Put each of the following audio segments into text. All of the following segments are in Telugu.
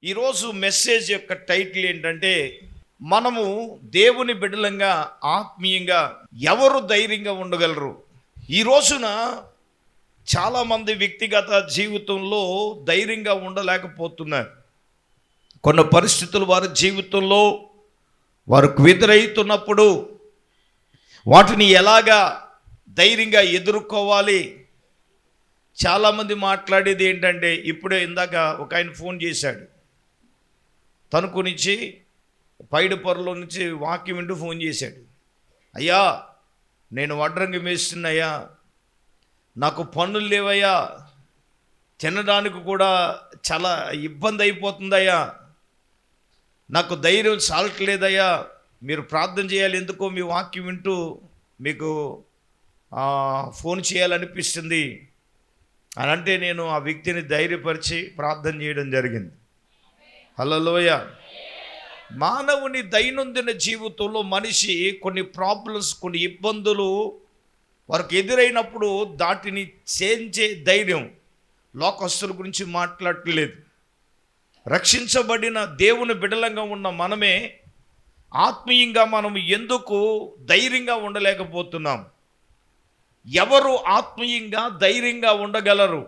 ఈరోజు మెసేజ్ యొక్క టైటిల్ ఏంటంటే, మనము దేవుని బిడ్డలంగా ఆత్మీయంగా ఎవరు ధైర్యంగా ఉండగలరు? ఈ రోజున చాలామంది వ్యక్తిగత జీవితంలో ధైర్యంగా ఉండలేకపోతున్నారు. కొన్ని పరిస్థితులు వారి జీవితంలో వారికి ఎదురవుతున్నప్పుడు వాటిని ఎలాగా ధైర్యంగా ఎదుర్కోవాలి? చాలామంది మాట్లాడేది ఏంటంటే, ఇప్పుడే ఇందాక ఒక ఆయన ఫోన్ చేశాడు. తణుకు నుంచి పైడిపొరలో నుంచి వాక్యం వింటూ ఫోన్ చేశాడు. అయ్యా, నేను వడ్రంగి మేస్తున్నాయ్యా, నాకు పనులు లేవయ్యా, తినడానికి కూడా చాలా ఇబ్బంది అయిపోతుందయ్యా, నాకు ధైర్యం చాలట్లేదయ్యా, మీరు ప్రార్థన చేయాలి, ఎందుకో మీ వాక్యం వింటూ మీకు ఫోన్ చేయాలనిపిస్తుంది అని అంటే నేను ఆ వ్యక్తిని ధైర్యపరిచి ప్రార్థన చేయడం జరిగింది. హల్లెలూయ. మానవుని దైనందిన జీవితంలో మనిషి కొన్ని ప్రాబ్లమ్స్, కొన్ని ఇబ్బందులు వారికి ఎదురైనప్పుడు దాటిని చేయించే ధైర్యం లోకస్తుల గురించి మాట్లాడట్లేదు. రక్షించబడిన దేవుని బిడ్డలంగా ఉన్న మనమే ఆత్మీయంగా మనం ఎందుకు ధైర్యంగా ఉండలేకపోతున్నాం? ఎవరు ఆత్మీయంగా ధైర్యంగా ఉండగలరు?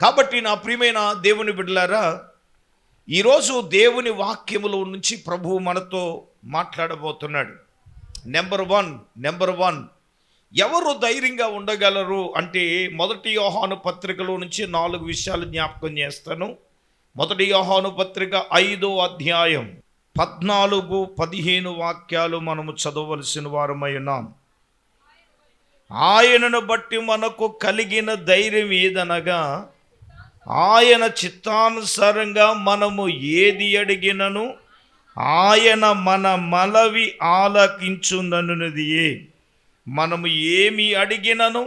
కాబట్టి నా ప్రియమైన దేవుని బిడ్డలారా, ఈరోజు దేవుని వాక్యములో నుంచి ప్రభువు మనతో మాట్లాడబోతున్నాడు. నెంబర్ వన్ ఎవరు ధైర్యంగా ఉండగలరు అంటే, మొదటి యోహాను పత్రికలో నుంచి 4 విషయాలు జ్ఞాపకం చేస్తాను. మొదటి యోహాను పత్రిక 5వ అధ్యాయం 14-15 వాక్యాలు మనము చదవవలసిన వారమై ఉన్నాం. ఆయనను బట్టి మనకు కలిగిన ధైర్యం ఏదనగా, ఆయన చిత్తానుసారంగా మనము ఏది అడిగినను ఆయన మన మనవి ఆలకించుననున్నదియే. మనము ఏమి అడిగినను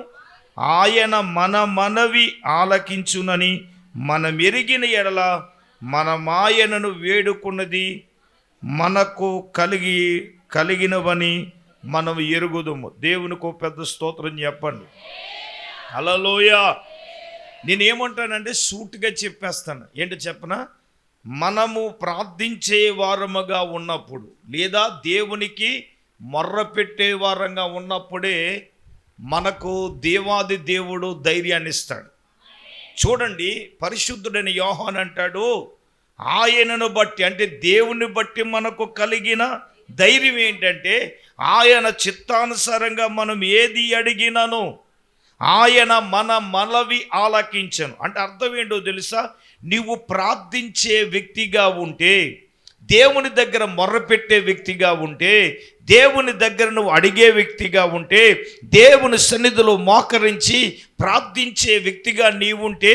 ఆయన మన మనవి ఆలకించునని మనం ఎరిగిన ఎడల మనం ఆయనను వేడుకున్నది మనకు కలిగినవని మనం ఎరుగుదుము. దేవునికి ఒక పెద్ద స్తోత్రం చెప్పండి. హల్లెలూయా. నేనేమంటానంటే సూటిగా చెప్పేస్తాను. ఏంటో చెప్పనా? మనము ప్రార్థించే వారముగా ఉన్నప్పుడు, లేదా దేవునికి మొర్ర పెట్టే వారంగా ఉన్నప్పుడే మనకు దేవాది దేవుడు ధైర్యాన్ని ఇస్తాడు. చూడండి, పరిశుద్ధుడైన యోహాను అంటాడు, ఆయనను బట్టి అంటే దేవుని బట్టి మనకు కలిగిన ధైర్యం ఏంటంటే, ఆయన చిత్తానుసారంగా మనం ఏది అడిగినను ఆయన మన మనవి ఆలకించను. అంటే అర్థం ఏంటో తెలుసా? నీవు ప్రార్థించే వ్యక్తిగా ఉంటే, దేవుని దగ్గర మొర్రపెట్టే వ్యక్తిగా ఉంటే, దేవుని దగ్గర నువ్వు అడిగే వ్యక్తిగా ఉంటే, దేవుని సన్నిధిలో మోకరించి ప్రార్థించే వ్యక్తిగా నీవుంటే,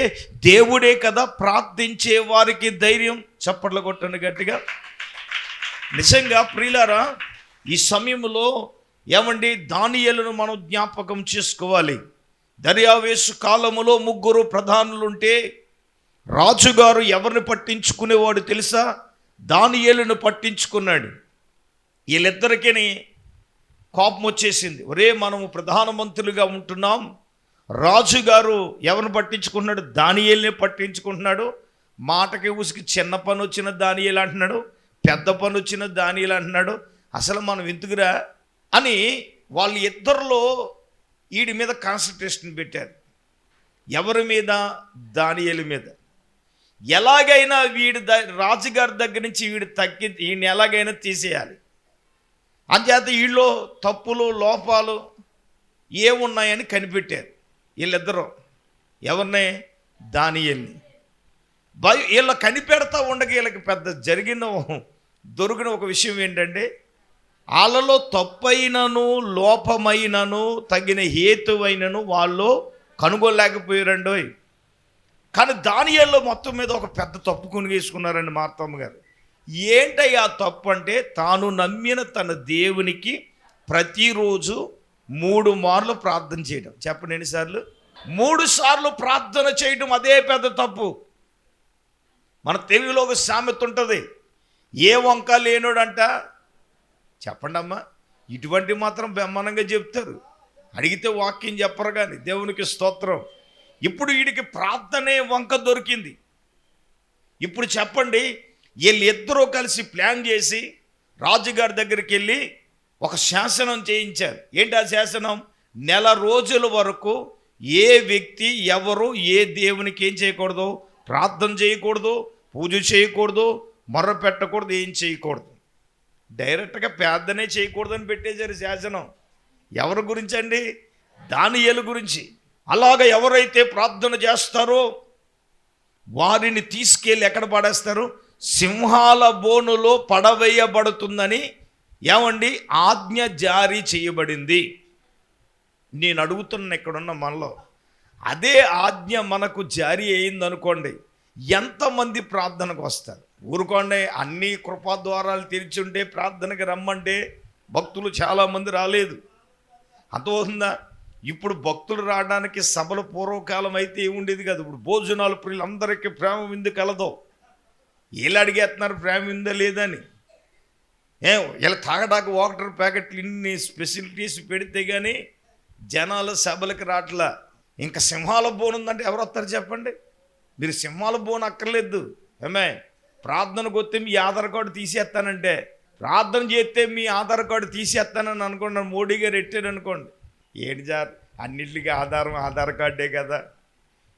దేవుడే కదా ప్రార్థించే వారికి ధైర్యం. చప్పట్లు కొట్టండి గట్టిగా. నిజంగా ప్రియులారా, ఈ సమయంలో ఏమండి, దానియేలును మనం జ్ఞాపకం చేసుకోవాలి. దర్యావేషు కాలములో 3 ప్రధానులుంటే రాజుగారు ఎవరిని పట్టించుకునేవాడు తెలుసా? దానియేలును పట్టించుకున్నాడు. వీళ్ళిద్దరికీ కోపం వచ్చేసింది. ఒరే, మనము ప్రధానమంత్రులుగా ఉంటున్నాం, రాజుగారు ఎవరిని పట్టించుకుంటున్నాడు? దానియేలునే పట్టించుకుంటున్నాడు. మాటకి ఉసికి చిన్న పని వచ్చిన దానియేలు అంటున్నాడు, పెద్ద పని వచ్చిన దానియేలు అంటున్నాడు. అసలు మనం ఎందుకురా అని వాళ్ళు ఇద్దరిలో వీడి మీద కాన్సన్ట్రేషన్ పెట్టారు. ఎవరి మీద? దానియేలు మీద. ఎలాగైనా రాజుగారి దగ్గర నుంచి ఈయన ఎలాగైనా తీసేయాలి. అంచేత వీళ్ళు తప్పులు లోపాలు ఏమున్నాయని కనిపెట్టారు వీళ్ళిద్దరూ. ఎవరిని? దానియేలుని. వీళ్ళ కనిపెడతా ఉండగా వీళ్ళకి పెద్ద దొరికిన ఒక విషయం ఏంటంటే, వాళ్ళలో తప్పైనను లోపమైనను తగిన హేతువైనను వాళ్ళు కనుగొనలేకపోయారండోయ్. కానీ దానియేలులో మొత్తం మీద ఒక పెద్ద తప్పు కొనిగేసుకున్నారండి మార్తమ్మ గారు. ఏంటయ్యా తప్పు అంటే, తాను నమ్మిన తన దేవునికి ప్రతిరోజు 3 మార్లు ప్రార్థన చేయడం. చెప్పండి ఎన్నిసార్లు? 3 సార్లు ప్రార్థన చేయడం. అదే పెద్ద తప్పు. మన తెలుగులో ఒక సామెత ఉంటుంది, ఏ వంక లేనోడంట. చెప్పండి అమ్మా, ఇటువంటి మాత్రం బ్రహ్మాండంగా చెప్తారు. అడిగితే వాక్యం చెప్పరు కానీ. దేవునికి స్తోత్రం. ఇప్పుడు వీడికి ప్రార్థనే వంక దొరికింది. ఇప్పుడు చెప్పండి, వీళ్ళిద్దరూ కలిసి ప్లాన్ చేసి రాజుగారి దగ్గరికి వెళ్ళి ఒక శాసనం చేయించారు. ఏంటి ఆ శాసనం? నెల రోజుల వరకు ఏ వ్యక్తి ఎవరు ఏ దేవునికి ఏం చేయకూడదు, ప్రార్థన చేయకూడదు, పూజ చేయకూడదు, మొర్ర పెట్టకూడదు, ఏం చేయకూడదు. డైరెక్ట్గా ప్రార్థనే చేయకూడదని పెట్టేశారు శాసనం. ఎవరి గురించి అండి? దానియేలు గురించి. అలాగ ఎవరైతే ప్రార్థన చేస్తారో వారిని తీసుకెళ్ళి ఎక్కడ పడేస్తారు? సింహాల బోనులో పడవేయబడుతుందని ఏమండి ఆజ్ఞ జారీ చేయబడింది. నేను అడుగుతున్న ఇక్కడున్న మనలో అదే ఆజ్ఞ మనకు జారీ అయిందనుకోండి, ఎంతమంది ప్రార్థనకు వస్తారు? ఊరుకోండి, అన్ని కృపాద్వారాలు తెరిచుంటే ప్రార్థనకి రమ్మంటే భక్తులు చాలామంది రాలేదు. అర్థమవుతుందా? ఇప్పుడు భక్తులు రావడానికి సభల పూర్వకాలం అయితే ఏముండేది కాదు. ఇప్పుడు భోజనాలు ప్రియులందరికీ ప్రేమ విందు కలదో. వీళ్ళు అడిగేస్తున్నారు ప్రేమ విందా లేదని. ఇలా తాగడానికి వాటర్ ప్యాకెట్లు ఇన్ని ఫెసిలిటీస్ పెడితే కానీ జనాలు సభలకు రావట్లా. ఇంకా సింహాల బోన్ ఉందంటే ఎవరు వస్తారు చెప్పండి? మీరు సింహాల బోన్ అక్కర్లేదు. ప్రార్థనకు వస్తే మీ ఆధార్ కార్డు తీసేస్తానంటే, ప్రార్థన చేస్తే మీ ఆధార్ కార్డు తీసేస్తానని అనుకోండి, మోడీ గారు ఎట్టారు అనుకోండి. ఏంటి సార్, అన్నింటికి ఆధార్ కార్డే కదా.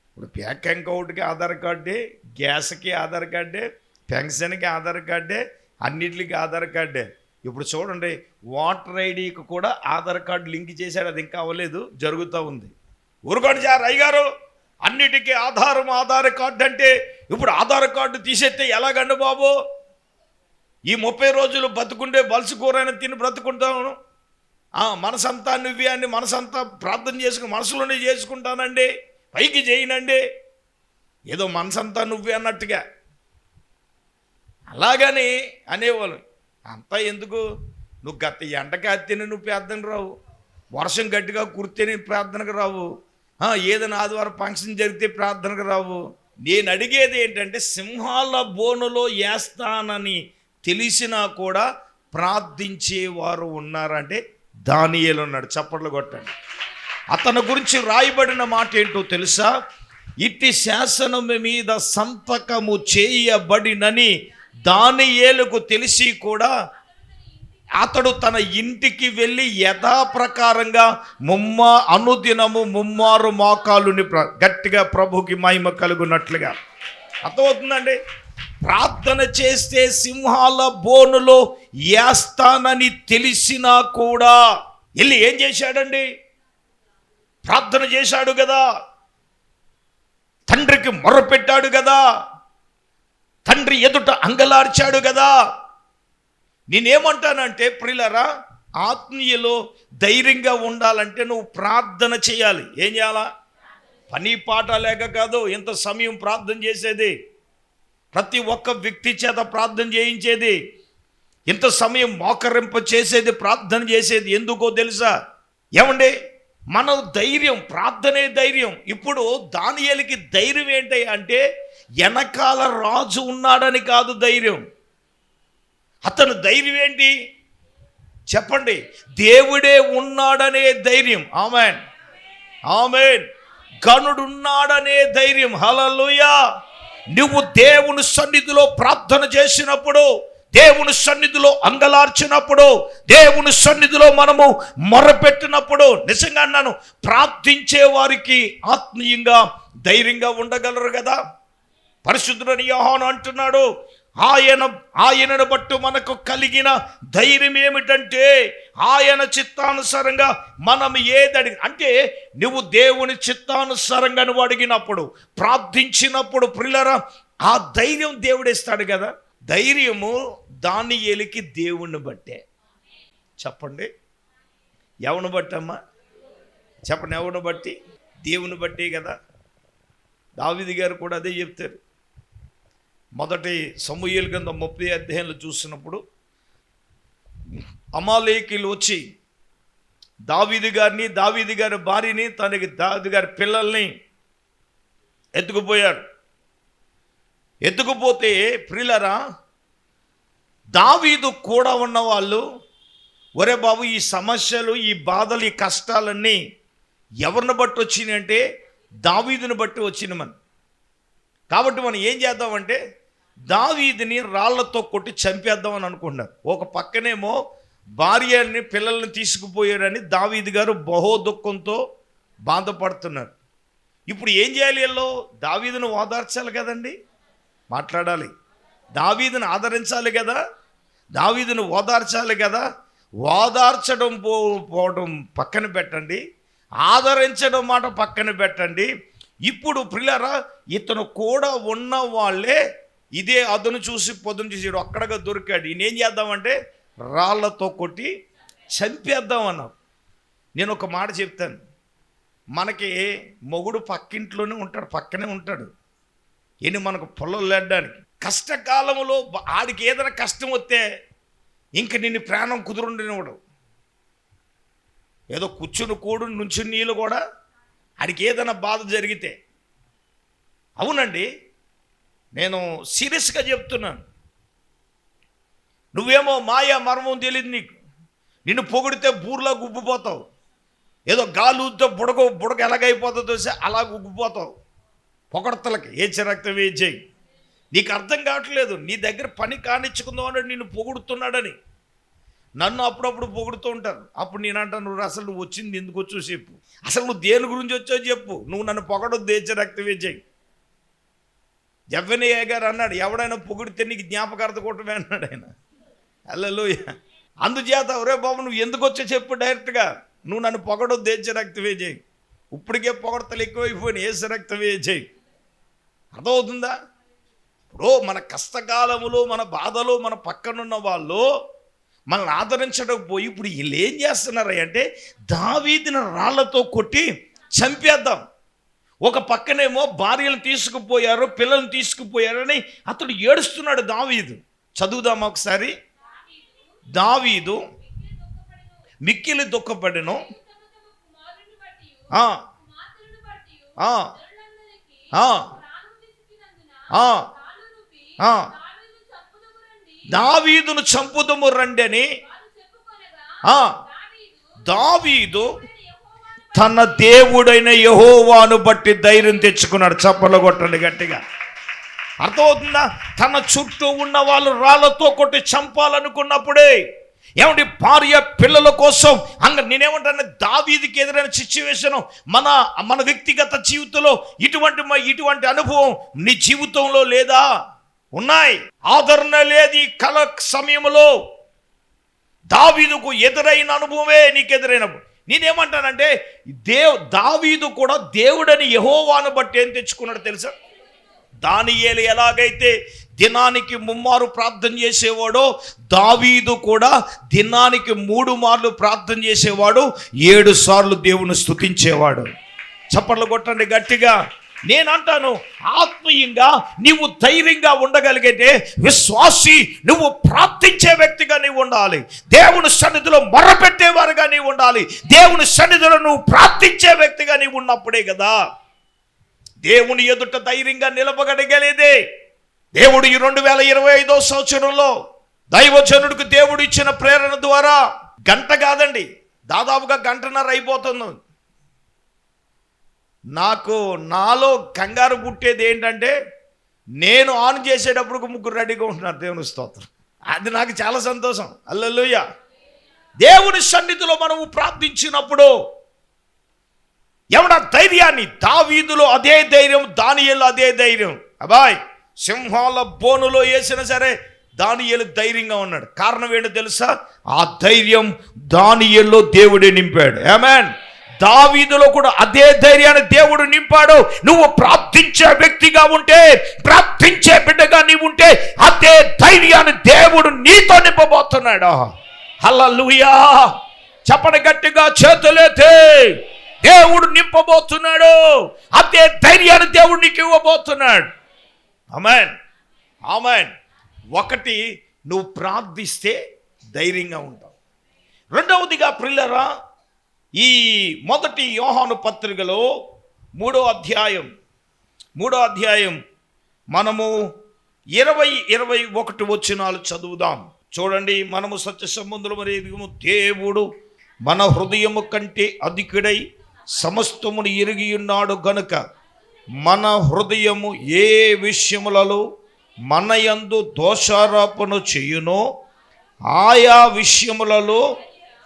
ఇప్పుడు బ్యాంక్ అకౌంట్కి ఆధార్ కార్డే, గ్యాస్కి ఆధార్ కార్డే, పెన్షన్కి ఆధార్ కార్డే, అన్నింటికి ఆధార్ కార్డే. ఇప్పుడు చూడండి, ఓటర్ ఐడికి కూడా ఆధార్ కార్డు లింక్ చేశాడు. అది ఇంకా అవ్వలేదు, జరుగుతూ ఉంది. ఊరుకోండి సార్, అయ్యగారు అన్నిటికీ ఆధార్ కార్డు అంటే ఇప్పుడు ఆధార్ కార్డు తీసేస్తే ఎలాగండి బాబు? ఈ 30 రోజులు బతుకుంటే బలసి కూరైనా తిని బ్రతుకుంటాను, మనసంతా నువ్వే అని మనసంతా ప్రార్థన చేసుకుని మనసులోనే చేసుకుంటానండి, పైకి చేయనండి, ఏదో మనసంతా నువ్వే అన్నట్టుగా అలాగని అనేవాళ్ళు. అంతా ఎందుకు? నువ్వు గత ఎండకి అత్తేనే నువ్వు ప్రార్థనకు రావు, వర్షం గట్టిగా కురితేనే ప్రార్థనకు రావు, ఏదైనా ఆదివారం ఫంక్షన్ జరిగితే ప్రార్థనకు రావు. నేను అడిగేది ఏంటంటే, సింహాల బోనులో వేస్తానని తెలిసినా కూడా ప్రార్థించేవారు ఉన్నారంటే దానియేలు ఉన్నాడు. చప్పట్లు కొట్టండి. అతని గురించి రాయబడిన మాట ఏంటో తెలుసా? ఇట్టి శాసనము మీద సంతకము చేయబడినని దానియేలుకు తెలిసి కూడా అతడు తన ఇంటికి వెళ్ళి యథాప్రకారంగా అనుదినము 3 మోకాలుని గట్టిగా ప్రభుకి మహిమ కలుగునట్లుగా. అర్థమవుతుందండి? ప్రార్థన చేస్తే సింహాల బోనులో వేస్తానని తెలిసినా కూడా వెళ్ళి ఏం చేశాడండి? ప్రార్థన చేశాడు కదా, తండ్రికి మొర్రపెట్టాడు కదా, తండ్రి ఎదుట అంగలార్చాడు కదా. నేనేమంటానంటే ప్రియులారా, ఆత్మీయలో ధైర్యంగా ఉండాలంటే నువ్వు ప్రార్థన చేయాలి. ఏం చేయాలా? పని పాట లేక కాదు ఇంత సమయం ప్రార్థన చేసేది, ప్రతి ఒక్క వ్యక్తి చేత ప్రార్థన చేయించేది, ఇంత సమయం మోకరింప చేసేది, ప్రార్థన చేసేది ఎందుకో తెలుసా? ఏమండి, మన ధైర్యం, ప్రార్థనే ధైర్యం. ఇప్పుడు దానియేలుకి ధైర్యం ఏంటి అంటే, వెనకాల రాజు ఉన్నాడని కాదు ధైర్యం. అతను ధైర్యం ఏంటి చెప్పండి? దేవుడే ఉన్నాడనే ధైర్యం. ఆమేన్, ఆమేన్. గనుడున్నాడనే ధైర్యం. హల్లెలూయా. నువ్వు దేవుని సన్నిధిలో ప్రార్థన చేసినప్పుడు, దేవుని సన్నిధిలో అంగలార్చినప్పుడు, దేవుని సన్నిధిలో మనము మొరపెట్టినప్పుడు, నిజంగా అన్నాను, ప్రార్థించే వారికి ఆత్మీయంగా ధైర్యంగా ఉండగలరు కదా. పరిశుద్ధుడైన యోహాను అంటున్నాడు, ఆయనను బట్టి మనకు కలిగిన ధైర్యం ఏమిటంటే, ఆయన చిత్తానుసారంగా మనం ఏది అంటే నువ్వు దేవుని చిత్తానుసారంగా నువ్వు అడిగినప్పుడు, ప్రార్థించినప్పుడు ప్రియులారా, ఆ ధైర్యం దేవుడిస్తాడు కదా. ధైర్యము దానియేలుకి దేవుణ్ణి బట్టే. చెప్పండి, ఎవరిని బట్టమ్మా? చెప్పండి, ఎవరిని బట్టి? దేవుని బట్టే కదా. దావీదు గారు కూడా అదే చెప్తారు. మొదటి సమూయేలు గ్రంథం 30 అధ్యాయంలో చూసినప్పుడు, అమాలేకీయులు వచ్చి దావీదు గారిని, దావీదు గారి భార్యని, దావీదు గారి పిల్లల్ని ఎత్తుకుపోయారు. ఎత్తుకుపోతే ప్రియులారా, దావీదు కూడా ఉన్నవాళ్ళు, ఒరే బాబు, ఈ సమస్యలు, ఈ బాధలు, ఈ కష్టాలన్నీ ఎవరిని బట్టి వచ్చినాయి అంటే దావీదుని బట్టి వచ్చిన మనం. కాబట్టి మనం ఏం చేద్దామంటే, దావీదుని రాళ్లతో కొట్టి చంపేద్దామని అనుకున్నారు. ఒక పక్కనేమో భార్యని పిల్లల్ని తీసుకుపోయారని దావీదు గారు బహో దుఃఖంతో బాధపడుతున్నారు. ఇప్పుడు ఏం చేయాలి? వీళ్ళు దావీదును ఓదార్చాలి కదండి, మాట్లాడాలి, దావీదును ఆదరించాలి కదా, దావీదును ఓదార్చాలి కదా. ఓదార్చడం పోవడం పక్కన పెట్టండి, ఆదరించడం మాట పక్కన పెట్టండి. ఇప్పుడు ప్రియులారా, ఇతను కూడా ఉన్న వాళ్ళే ఇదే అదును చూసి పొద్దును చూసి ఒక్కడగా దొరికాడు. ఈయనేం చేద్దామంటే రాళ్లతో కొట్టి చంపేద్దామన్నావు. నేను ఒక మాట చెప్తాను, మనకి మొగుడు పక్కింట్లోనే ఉంటాడు, పక్కనే ఉంటాడు. ఈయన మనకు పొలం లేడానికి కష్టకాలంలో ఆడికి ఏదైనా కష్టం వస్తే ఇంక నిన్ను ప్రాణం కుదురుండినవాడు. ఏదో కూర్చుని కూడు నుంచి నీళ్ళు కూడా ఆడికి ఏదైనా బాధ జరిగితే, అవునండి నేను సీరియస్గా చెప్తున్నాను. నువ్వేమో మాయా మర్మం తెలియదు నీకు, నిన్ను పొగిడితే బూర్లా గుబ్బిపోతావు. ఏదో గాలుతో బుడక ఎలాగైపోతుందో అలా గుగ్గిపోతావు పొగడతలకి. ఏ చిరక్తం ఏ చేయి, నీకు అర్థం కావట్లేదు. నీ దగ్గర పని కానిచ్చుకుందామని నిన్ను పొగుడుతున్నాడని. నన్ను అప్పుడప్పుడు పొగుడుతూ ఉంటారు. అప్పుడు నేను అంటాను, నువ్వు అసలు నువ్వు వచ్చింది ఎందుకు వచ్చో చెప్పు, అసలు నువ్వు దేని గురించి వచ్చో చెప్పు, నువ్వు నన్ను పొగడొద్దు, ఏ చిరక్తమే చేయి. జవ్వనయ్య గారు అన్నాడు, ఎవడైనా పొగిడితే నీకు జ్ఞాపకార్థ కొట్టమే అన్నాడు ఆయన. హల్లెలూయా. అందుచేత ఒరే బాబు నువ్వు ఎందుకు వచ్చో చెప్పు డైరెక్ట్గా, నువ్వు నన్ను పొగడొద్దు, ఏసు రక్తమే చేయి. ఇప్పటికే పొగడతలు ఎక్కువైపోయినాయి, ఏసు రక్తమే చేయి. అర్థమవుతుందా? ఇప్పుడు మన కష్టకాలములో మన బాధలో మన పక్కనున్న వాళ్ళు మనల్ని ఆదరించడం పోయి ఇప్పుడు వీళ్ళు ఏం చేస్తున్నారు అంటే దావీదుని రాళ్లతో కొట్టి చంపేద్దాం. ఒక పక్కనేమో భార్యలు తీసుకుపోయారు, పిల్లల్ని తీసుకుపోయారని అతడు ఏడుస్తున్నాడు దావీదు. చదువుదాం ఒకసారి. దావీదు మిక్కిలి దుఃఖపడెను, దావీదును చంపుదము రండి అని దావీదు తన దేవుడైన యెహోవాను బట్టి ధైర్యం తెచ్చుకున్నాడు. చప్పలు కొట్టండి గట్టిగా. అర్థమవుతుందా? తన చుట్టూ ఉన్న వాళ్ళు రాళ్లతో కొట్టి చంపాలనుకున్నప్పుడే ఏమంటే భార్య పిల్లల కోసం నేనేమంటాను, దావీదుకి ఎదురైన సిచ్యువేషన్ మన వ్యక్తిగత జీవితంలో ఇటువంటి అనుభవం నీ జీవితంలో లేదా? ఉన్నాయి. ఆదరణ లేదు ఈ కల సమయంలో. దావీదుకు ఎదురైన అనుభవమే నీకు ఎదురైనప్పుడు. నేనేమంటానంటే దావీదు కూడా దేవుడని యెహోవాను బట్టి ఏం తెచ్చుకున్నాడు తెలుసా? దానియేలు ఎలాగైతే దినానికి 3 మార్లు ప్రార్థన చేసేవాడో దావీదు కూడా దినానికి 3 మార్లు ప్రార్థన చేసేవాడు, 7 సార్లు దేవుని స్తుతించేవాడు. చప్పట్లు కొట్టండి గట్టిగా. నేనంటాను, ఆత్మీయంగా నీవు ధైర్యంగా ఉండగలిగితే విశ్వాసి, నువ్వు ప్రార్థించే వ్యక్తిగా నీవు ఉండాలి. దేవుని సన్నిధిలో మొరపెట్టేవారుగా నీవు ఉండాలి. దేవుని సన్నిధిలో నువ్వు ప్రార్థించే వ్యక్తిగా నీవు ఉన్నప్పుడే కదా దేవుని ఎదుట ధైర్యంగా నిలబడగలిగేదే. దేవుడు ఈ 2025వ సంవత్సరంలో దైవజనుడికి దేవుడు ఇచ్చిన ప్రేరణ ద్వారా గంట కాదండి, దాదాపుగా 1.5 గంట అయిపోతుంది. నాలో కంగారు పుట్టేది ఏంటంటే నేను ఆన్ చేసేటప్పుడు 3 రెడీగా ఉంటున్నారు. దేవుని స్తోత్రం. అది నాకు చాలా సంతోషం. హల్లెలూయా. దేవుని సన్నిధిలో మనము ప్రార్థించినప్పుడు ఎవడ ధైర్యాన్ని, దావీదులో అదే ధైర్యం, దానియేలు అదే ధైర్యం. అబ్బాయ్ సింహాల బోనులో వేసినా సరే దానియేలు ధైర్యంగా ఉన్నాడు. కారణం ఏంటో తెలుసా? ఆ ధైర్యం దానియేలులో దేవుడే నింపాడు. ఆమేన్. దావీదులో కూడా అదే ధైర్యాన్ని దేవుడు నింపాడు. నువ్వు ప్రార్థించే వ్యక్తిగా ఉంటే, ప్రార్థించే బిడ్డగా నీవు ఉంటే అదే ధైర్యాన్ని దేవుడు నీతో నింపబోతున్నాడు. హల్లెలూయా. చెప్పండి గట్టిగా, చేతులెత్తి. దేవుడు నింపబోతున్నాడు. అదే ధైర్యాన్ని దేవుడు నీకు ఇవ్వబోతున్నాడు. ఆమేన్, ఆమేన్. ఒకటి, నువ్వు ప్రార్థిస్తే ధైర్యంగా ఉంటావు. రెండవదిగా ప్రియులారా, ఈ 1 యోహాను పత్రికలో 3వ అధ్యాయం మనము 20-21 వచనాలు చదువుదాం. చూడండి. మనము సత్య సంబంధులు మరి దేవుడు మన హృదయము కంటే అధికుడై సమస్తమును ఎరిగి ఉన్నాడు గనుక మన హృదయము ఏ విషయములలో మన యందు దోషారోపణ చేయునో ఆయా విషయములలో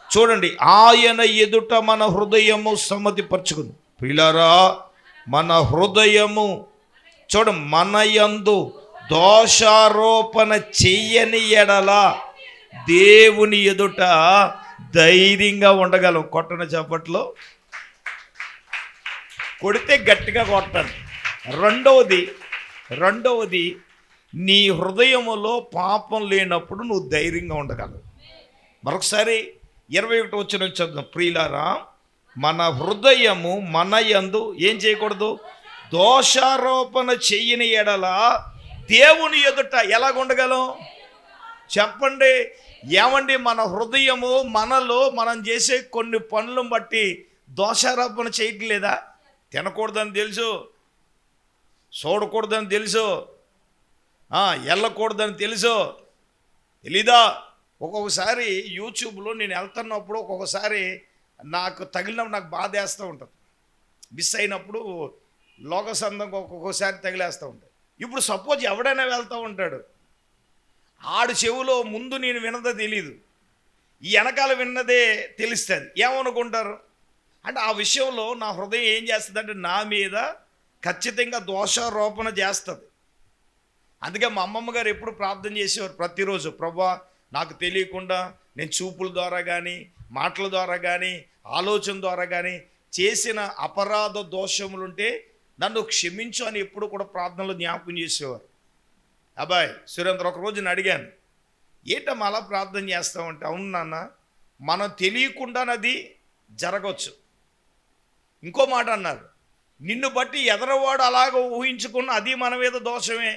చూడండి ఆయన ఎదుట మన హృదయము సమ్మతిపరచుకుంది. ప్రియులారా, మన హృదయము మన యందు దోషారోపణ చెయ్యని ఎడల దేవుని ఎదుట ధైర్యంగా ఉండగలం. కొట్టన చప్పట్లో కొడితే గట్టిగా కొట్టండి. రెండవది నీ హృదయములో పాపం లేనప్పుడు నువ్వు ధైర్యంగా ఉండగలవు. మరొకసారి 21 వచనం చదువు. ప్రియులారా, మన హృదయము మన యందు ఏం చేయకూడదు, దోషారోపణ చెయ్యని ఎడల దేవుని ఎదుట ఎలాగుండగలం చెప్పండి. ఏమండి, మన హృదయము మనలో మనం చేసే కొన్ని పనులను బట్టి దోషారోపణ చేయట్లేదా? తినకూడదని తెలుసు, చూడకూడదని తెలుసు, వెళ్ళకూడదని తెలుసు, తెలీదా? ఒక్కొక్కసారి యూట్యూబ్లో నేను వెళ్తున్నప్పుడు ఒక్కొక్కసారి నాకు తగిలినప్పుడు నాకు బాధ వేస్తూ ఉంటుంది. మిస్ అయినప్పుడు లోకసందంగా ఒక్కొక్కసారి తగిలేస్తూ ఉంటాయి. ఇప్పుడు సపోజ్ ఎవడైనా వెళ్తూ ఉంటాడు, ఆడు చెవులో ముందు నేను విన్నదే తెలీదు, ఈ వెనకాల విన్నదే తెలుస్తుంది. ఏమనుకుంటారు అంటే ఆ విషయంలో నా హృదయం ఏం చేస్తుంది అంటే నా మీద ఖచ్చితంగా దోషారోపణ చేస్తుంది. అందుకే మా అమ్మమ్మ గారు ఎప్పుడు ప్రార్థన చేసేవారు ప్రతిరోజు, ప్రభువా నాకు తెలియకుండా నేను చూపుల ద్వారా కానీ మాటల ద్వారా కానీ ఆలోచన ద్వారా కానీ చేసిన అపరాధ దోషములుంటే నన్ను క్షమించు అని ఎప్పుడు కూడా ప్రార్థనలో జ్ఞాపకం చేసేవారు. అబ్బాయి సురేంద్ర ఒకరోజు నేను అడిగాను, ఏంటమ్మా అలా ప్రార్థన చేస్తామంటే, అవును నాన్న, మనం తెలియకుండానది జరగవచ్చు. ఇంకో మాట అన్నారు, నిన్ను బట్టి ఎదరవాడు అలాగ ఊహించుకున్న అది మన మీద దోషమే.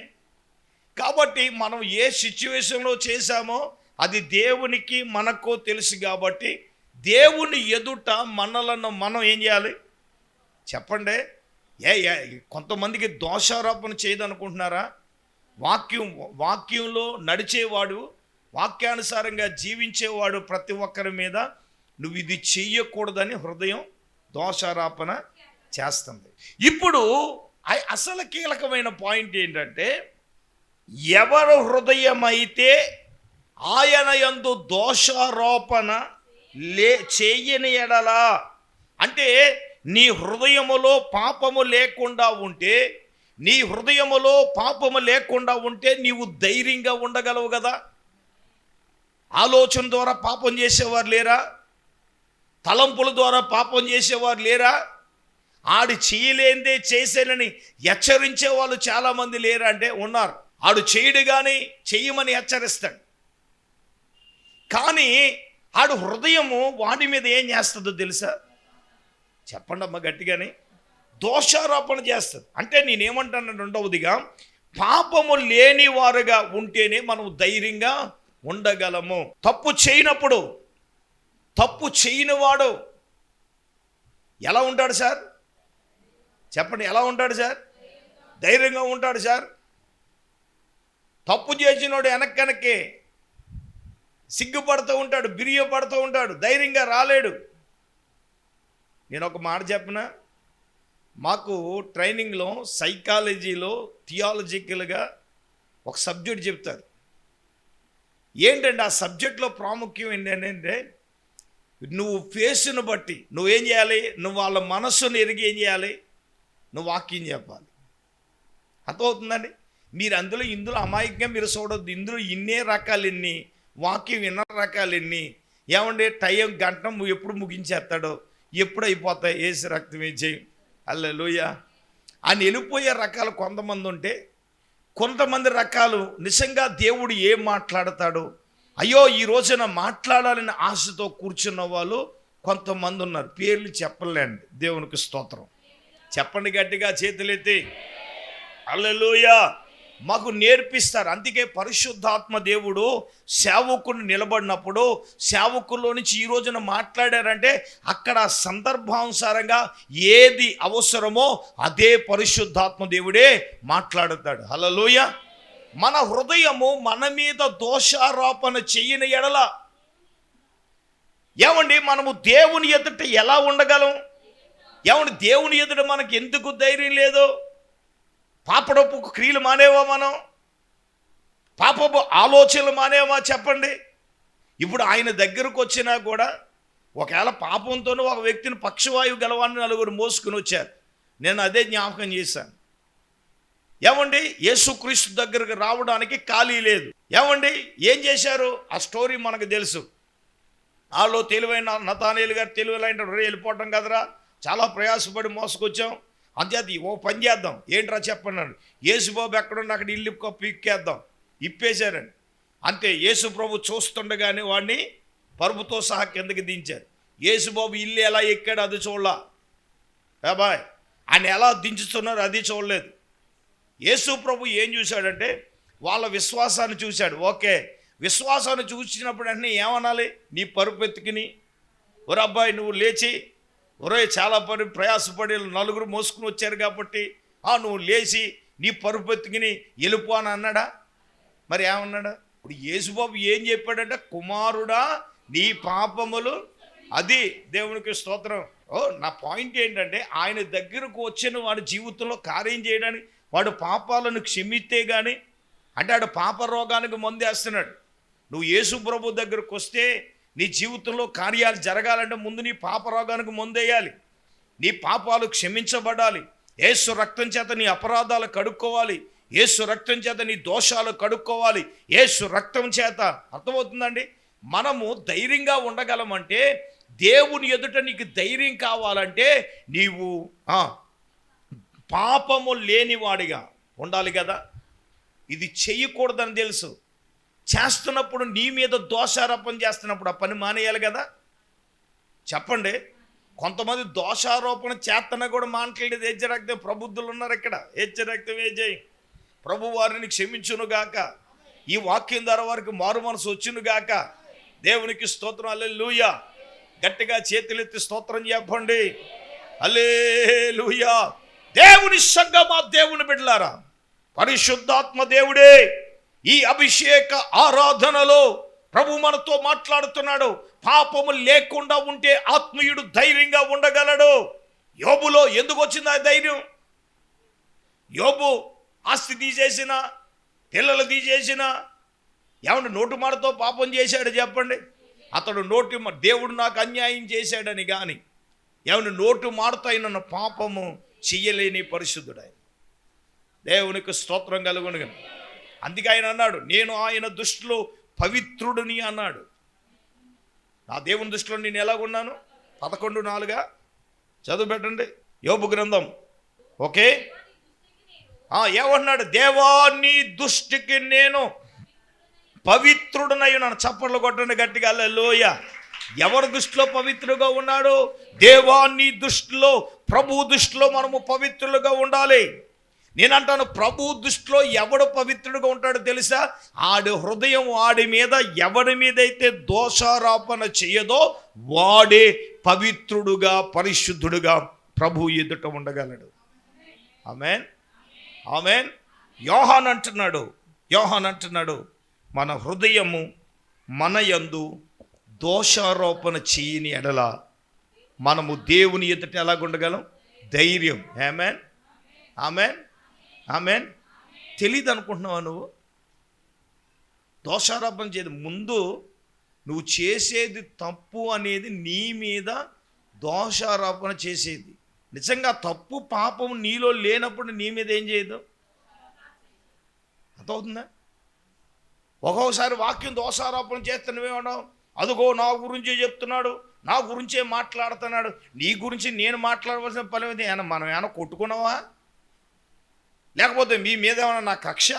కాబట్టి మనం ఏ సిచ్యువేషన్లో చేశామో అది దేవునికి మనకు తెలుసు. కాబట్టి దేవుని ఎదుట మనలను మనం ఏం చేయాలి చెప్పండి. కొంతమందికి దోషారోపణ చేయదనుకుంటున్నారా? వాక్యంలో నడిచేవాడు, వాక్యానుసారంగా జీవించేవాడు ప్రతి ఒక్కరి మీద నువ్వు ఇది చెయ్యకూడదని హృదయం దోషారోపణ చేస్తుంది. ఇప్పుడు అసలు కీలకమైన పాయింట్ ఏంటంటే, ఎవరు హృదయం అయితే ఆయన యందు దోషారోపణ చేయని ఎడలా, అంటే నీ హృదయములో పాపము లేకుండా ఉంటే, నీ హృదయములో పాపము లేకుండా ఉంటే నీవు ధైర్యంగా ఉండగలవు కదా. ఆలోచన ద్వారా పాపం చేసేవారు లేరా? తలంపుల ద్వారా పాపం చేసేవారు లేరా? ఆడు చేయలేందే చేసేనని హెచ్చరించే వాళ్ళు చాలామంది లేరా అంటే ఉన్నారు. ఆడు చేయడు కానీ చెయ్యమని హెచ్చరిస్తాడు, కానీ ఆడు హృదయము వాడి మీద ఏం చేస్తుందో తెలుసా? చెప్పండి అమ్మ గట్టిగానే, దోషారోపణ చేస్తుంది. అంటే నేనేమంటాను, రెండవదిగా పాపము లేని వారుగా ఉంటేనే మనం ధైర్యంగా ఉండగలము. తప్పు చేయనప్పుడు, తప్పు చేయనివాడు ఎలా ఉంటాడు సార్ చెప్పండి? ఎలా ఉంటాడు సార్? ధైర్యంగా ఉంటాడు సార్. తప్పు చేసినోడు వెనక్కి సిగ్గుపడుతూ ఉంటాడు, బిరియపడుతూ ఉంటాడు, ధైర్యంగా రాలేడు. నేను ఒక మాట చెప్పిన, మాకు ట్రైనింగ్లో సైకాలజీలో థియాలజికల్గా ఒక సబ్జెక్ట్ చెప్తారు. ఏంటంటే ఆ సబ్జెక్ట్లో ప్రాముఖ్యం ఏంటంటే, నువ్వు ఫేస్ను బట్టి నువ్వేం చేయాలి, నువ్వు వాళ్ళ మనస్సును ఎరిగి ఏం చేయాలి, నువ్వు వాక్యం చెప్పాలి. అర్థమవుతుందండి? మీరు ఇందులో అమాయకంగా మీరు చూడొద్దు. ఇందులో ఇన్నే రకాలు ఎన్ని, వాక్యం విన్న రకాలు ఎన్ని. ఏమంటే టైం గంట ఎప్పుడు ముగించేస్తాడో, ఎప్పుడు అయిపోతాయి, ఏసు రక్తం వేసేయి హల్లెలూయా అని వెళ్ళిపోయే రకాలు కొంతమంది ఉంటే, కొంతమంది రకాలు నిజంగా దేవుడు ఏం మాట్లాడతాడో అయ్యో ఈ రోజున మాట్లాడాలని ఆశతో కూర్చున్న వాళ్ళు కొంతమంది ఉన్నారు. పేర్లు చెప్పలేండి, దేవునికి స్తోత్రం. చెప్పండి గట్టిగా, చేతులెత్తి హల్లెలూయా. మాకు నేర్పిస్తారు. అందుకే పరిశుద్ధాత్మ దేవుడు సేవకుని నిలబడినప్పుడు సేవకుల్లో నుంచి ఈ రోజున మాట్లాడారంటే అక్కడ సందర్భానుసారంగా ఏది అవసరమో అదే పరిశుద్ధాత్మ దేవుడే మాట్లాడుతాడు. హల్లెలూయా. మన హృదయము మన మీద దోషారోపణ చేయని ఎడల ఏమండి మనము దేవుని ఎదుట ఎలా ఉండగలం? ఏమండి దేవుని ఎదుట మనకు ఎందుకు ధైర్యం లేదు? పాపడపు క్రియలు మానేవా మనం? పాపపు ఆలోచనలు మానేమా చెప్పండి. ఇప్పుడు ఆయన దగ్గరకు వచ్చినా కూడా ఒకవేళ పాపంతోనూ ఒక వ్యక్తిని పక్షవాయువు గలవాన్ని నలుగురు మోసుకుని వచ్చారు. నేను అదే జ్ఞాపకం చేశాను. ఏమండి, యేసుక్రీస్తు దగ్గరకు రావడానికి ఖాళీ లేదు. ఏమండి, ఏం చేశారు? ఆ స్టోరీ మనకు తెలుసు. వాళ్ళు తెలివైన నతానేలు గారు తెలివైన వెళ్ళిపోవటం కదరా, చాలా ప్రయాసపడి మోసుకొచ్చాం, అంతేది ఓ పని చేద్దాం, ఏంట్రా చెప్పన్నాడు. యేసుబాబు ఎక్కడున్నా అక్కడ ఇల్లు ఇప్పేద్దాం, ఇప్పేశారండి. అంతే, యేసు ప్రభు చూస్తుండగానే వాడిని పరుపుతో సహా కిందకి దించారు. యేసుబాబు ఇల్లు ఎలా ఎక్కాడు అది చూడలా, బాయ్ ఆయన ఎలా దించుతున్నారు అది చూడలేదు. యేసు ప్రభు ఏం చూశాడంటే వాళ్ళ విశ్వాసాన్ని చూశాడు. ఓకే, విశ్వాసాన్ని చూసినప్పుడు అంటే ఏమనాలి? నీ పరుపు ఎత్తుకుని, ఒరే అబ్బాయి నువ్వు లేచి, ఒరే చాలా ప్రయాసపడి నలుగురు మోసుకుని వచ్చారు కాబట్టి నువ్వు లేచి నీ పరుపు ఎత్తుకుని వెళ్ళిపో అని అన్నాడా? మరి ఏమన్నాడా? ఇప్పుడు యేసుబాబు ఏం చెప్పాడంటే, కుమారుడా నీ పాపములు, అది దేవునికి స్తోత్రం. నా పాయింట్ ఏంటంటే, ఆయన దగ్గరకు వచ్చిన వాడి జీవితంలో కార్యం చేయడానికి, వాడు పాపాలను క్షమిస్తే కానీ, అంటే ఆడు పాప రోగానికి మందేస్తున్నాడు. నువ్వు యేసు ప్రభు దగ్గరకు వస్తే నీ జీవితంలో కార్యాలు జరగాలంటే ముందు నీ పాప రోగానికి మందేయాలి. నీ పాపాలు క్షమించబడాలి. యేసు రక్తం చేత నీ అపరాధాలు కడుక్కోవాలి. యేసు రక్తం చేత నీ దోషాలు కడుక్కోవాలి. యేసు రక్తం చేత, అర్థమవుతుందండి? మనము ధైర్యంగా ఉండగలమంటే, దేవుని ఎదుట నీకు ధైర్యం కావాలంటే నీవు పాపము లేనివాడిగా ఉండాలి కదా. ఇది చెయ్యకూడదని తెలుసు, చేస్తున్నప్పుడు నీ మీద దోషారోపణ చేస్తున్నప్పుడు ఆ పని మానేయాలి కదా. చెప్పండి, కొంతమంది దోషారోపణ చేస్తున్నా కూడా మానట్లేదు. హెచ్చరక్తం ప్రబుద్ధులు ఉన్నారు ఇక్కడ. హెచ్చరక్తం ఏజేయి ప్రభు వారిని క్షమించునుగాక. ఈ వాక్యం ద్వారా వారికి మారు మనసు వచ్చునుగాక. దేవునికి స్తోత్రం. హల్లెలూయా. గట్టిగా చేతులెత్తి స్తోత్రం చెప్పండి. హల్లెలూయా. దేవుని సంగమా, దేవుని బిడ్డలారా, పరిశుద్ధాత్మ దేవుడే ఈ అభిషేక ఆరాధనలో ప్రభు మనతో మాట్లాడుతున్నాడు. పాపము లేకుండా ఉంటే ఆత్మీయుడు ధైర్యంగా ఉండగలడు. యోబులో ఎందుకు వచ్చింది ఆ ధైర్యం? యోబు ఆస్తి తీసేసిన, పిల్లలు తీసేసిన, ఏమంటే నోటు మాటతో పాపం చేశాడు చెప్పండి. అతడు దేవుడు నాకు అన్యాయం చేశాడని కానీ, ఏమన్నా నోటు మాటతో అయిన పాపము చెయ్యలేని పరిశుద్ధుడు. దేవునికి స్తోత్రం కలుగును. అందుకే ఆయన అన్నాడు, నేను ఆయన దృష్టిలో పవిత్రుడిని అన్నాడు. నా దేవుని దృష్టిలో నేను ఎలాగున్నాను? 11:4 చదువు పెట్టండి, యోబు గ్రంథం. ఓకే, ఏమన్నాడు? దేవా నీ దృష్టికి నేను పవిత్రుడనై ఉన్నాను. చప్పట్లు కొట్టండి గట్టిగా. హల్లెలూయా. ఎవరి దృష్టిలో పవిత్రుగా ఉన్నాడు? దేవా నీ దృష్టిలో, ప్రభు దృష్టిలో మనము పవిత్రులుగా ఉండాలి. నేనంటాను, ప్రభు దృష్టిలో ఎవడు పవిత్రుడుగా ఉంటాడో తెలుసా? ఆడి హృదయం ఆడి మీద ఎవడి మీద అయితే దోషారోపణ చేయదో వాడే పవిత్రుడుగా, పరిశుద్ధుడుగా ప్రభు ఎదుట ఉండగలడు. ఆమేన్, ఆమేన్. యోహాన్ అంటున్నాడు, మన హృదయము మన యందు దోషారోపణ చేయని ఎడల మనము దేవుని ఎదుట ఎలాగుండగలం? ధైర్యం. ఆమేన్, ఆమేన్, ఆమేన్. తెలీదు అనుకుంటున్నావా నువ్వు? దోషారోపణ చేయదు. ముందు నువ్వు చేసేది తప్పు అనేది నీ మీద దోషారోపణ చేసేది. నిజంగా తప్పు పాపం నీలో లేనప్పుడు నీ మీద ఏం చేయదు? అర్థమవుతుందా? ఒక్కొక్కసారి వాక్యం దోషారోపణ చేస్తున్నావేమన్నావు, అదిగో నా గురించే చెప్తున్నాడు, నా గురించే మాట్లాడుతున్నాడు. నీ గురించి నేను మాట్లాడవలసిన పని ఏది? మనం ఏమైనా కొట్టుకున్నావా? లేకపోతే మీ మీద ఏమైనా నా కక్ష,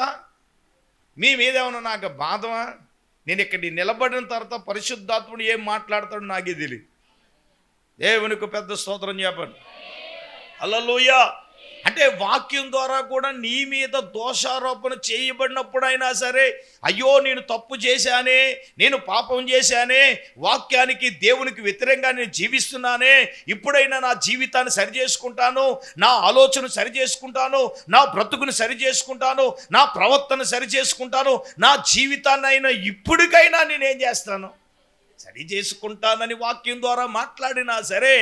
మీ మీద ఏమైనా నాకు బాధమా? నేను ఇక్కడ నిలబడిన తర్వాత పరిశుద్ధాత్ముడు ఏం మాట్లాడతాడు నాకే తెలియదు. దేవునికి పెద్ద స్తోత్రం చెప్పండి. హల్లెలూయా. అంటే వాక్యం ద్వారా కూడా నీ మీద దోషారోపణ చేయబడినప్పుడైనా సరే, అయ్యో నేను తప్పు చేశానే, నేను పాపం చేశానే, వాక్యానికి దేవునికి వ్యతిరేకంగా నేను జీవిస్తున్నానే, ఇప్పుడైనా నా జీవితాన్ని సరిచేసుకుంటాను, నా ఆలోచన సరిచేసుకుంటాను, నా బ్రతుకుని సరిచేసుకుంటాను, నా ప్రవర్తన సరిచేసుకుంటాను, నా జీవితాన్ని అయినా ఇప్పటికైనా నేనేం చేస్తాను? సరి చేసుకుంటానని వాక్యం ద్వారా మాట్లాడినా సరే,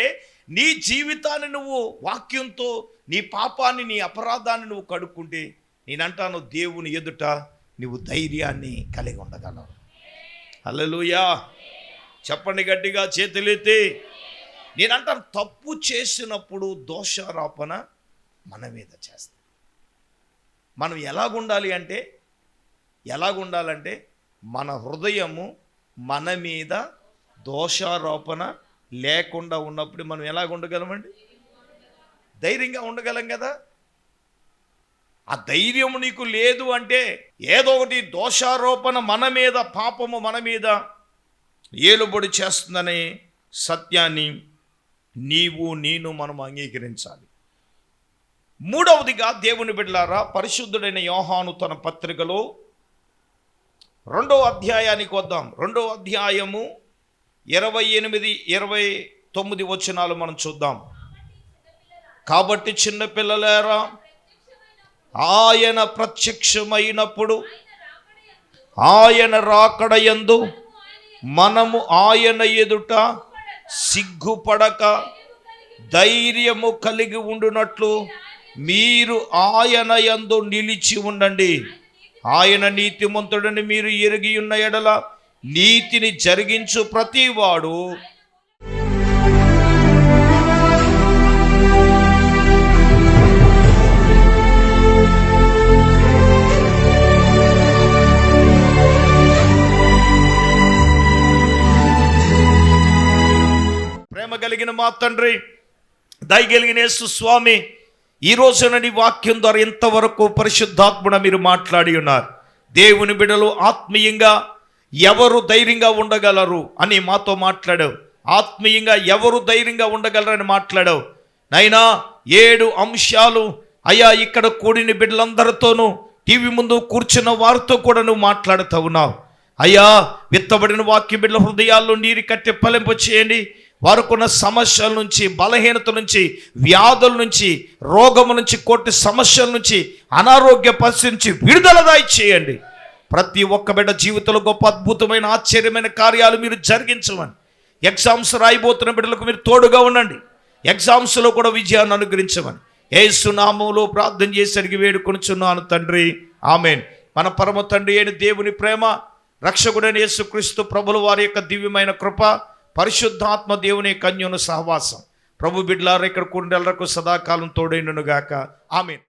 నీ జీవితాన్ని నువ్వు వాక్యంతో నీ పాపాన్ని, నీ అపరాధాన్ని నువ్వు కడుక్కుంటే, నేనంటాను దేవుని ఎదుట నువ్వు ధైర్యాన్ని కలిగి ఉండగలవు. హల్లెలూయా. చెప్పండి గట్టిగా, చేతులెత్తి. నేనంటాను, తప్పు చేసినప్పుడు దోషారోపణ మన మీద చేస్తాం. మనం ఎలాగుండాలంటే మన హృదయము మన మీద దోషారోపణ లేకుండా ఉన్నప్పుడు మనం ఎలాగ ఉండగలమండి? ధైర్యంగా ఉండగలం కదా. ఆ ధైర్యం నీకు లేదు అంటే ఏదో ఒకటి దోషారోపణ మన మీద, పాపము మన మీద ఏలుబడి చేస్తుందనే సత్యాన్ని నేను మనం అంగీకరించాలి. మూడవదిగా దేవుని బిడ్డలారా, పరిశుద్ధుడైన యోహాను తన పత్రికలో 2వ అధ్యాయానికి వద్దాం. 2వ అధ్యాయము 28-29 వచనాలు మనం చూద్దాం. కాబట్టి చిన్న పిల్లలారా, ఆయన ప్రత్యక్షమైనప్పుడు ఆయన రాకడయందు మనము ఆయన ఎదుట సిగ్గుపడక ధైర్యము కలిగి ఉండునట్లు మీరు ఆయన యందు నిలిచి ఉండండి. ఆయన నీతిమంతుడని మీరు ఎరిగి ఉన్న ఎడల నీతిని జరిగించు ప్రతివాడు ప్రేమ కలిగిన మా తండ్రి, దయగలిగిన యేసు స్వామి, ఈ రోజున నీ వాక్యం ద్వారా ఇంతవరకు పరిశుద్ధాత్ముడ మీరు మాట్లాడి ఉన్నారు. దేవుని బిడ్డలు ఆత్మీయంగా ఎవరు ధైర్యంగా ఉండగలరు అని మాతో మాట్లాడావు. ఆత్మీయంగా ఎవరు ధైర్యంగా ఉండగలరని మాట్లాడావు. నైనా 7 అంశాలు అయ్యా ఇక్కడ కూడిన బిడ్డలందరితోనూ, టీవీ ముందు కూర్చున్న వారితో కూడా నువ్వు మాట్లాడుతూ ఉన్నావు. అయ్యా, విత్తబడిన వాక్య బిడ్డల హృదయాల్లో నీరు కట్టి ఫలింప చేయండి. వారికున్న సమస్యల నుంచి, బలహీనత నుంచి, వ్యాధుల నుంచి, రోగము నుంచి, కోటి సమస్యల నుంచి, అనారోగ్య పరిస్థితి నుంచి విడుదల చేయండి. ప్రతి ఒక్క బిడ్డ జీవితంలో గొప్ప అద్భుతమైన ఆశ్చర్యమైన కార్యాలు మీరు జరిగించమని, ఎగ్జామ్స్ రాయిపోతున్న బిడ్డలకు మీరు తోడుగా ఉండండి. ఎగ్జామ్స్లో కూడా విజయాన్ని అనుగ్రహించమని యేసు నామములో ప్రార్థన చేసి అడిగి వేడుకొనుచున్నాను తండ్రి, ఆమేన్. మన పరమ తండ్రి అయిన దేవుని ప్రేమ, రక్షకుడైన యేసుక్రీస్తు ప్రభుల వారి యొక్క దివ్యమైన కృప, పరిశుద్ధాత్మ దేవుని కన్యను సహవాసం ప్రభు బిడ్డలారా ఇక్కడ కూడినెల్లరకు సదాకాలం తోడైనను గాక. ఆమేన్.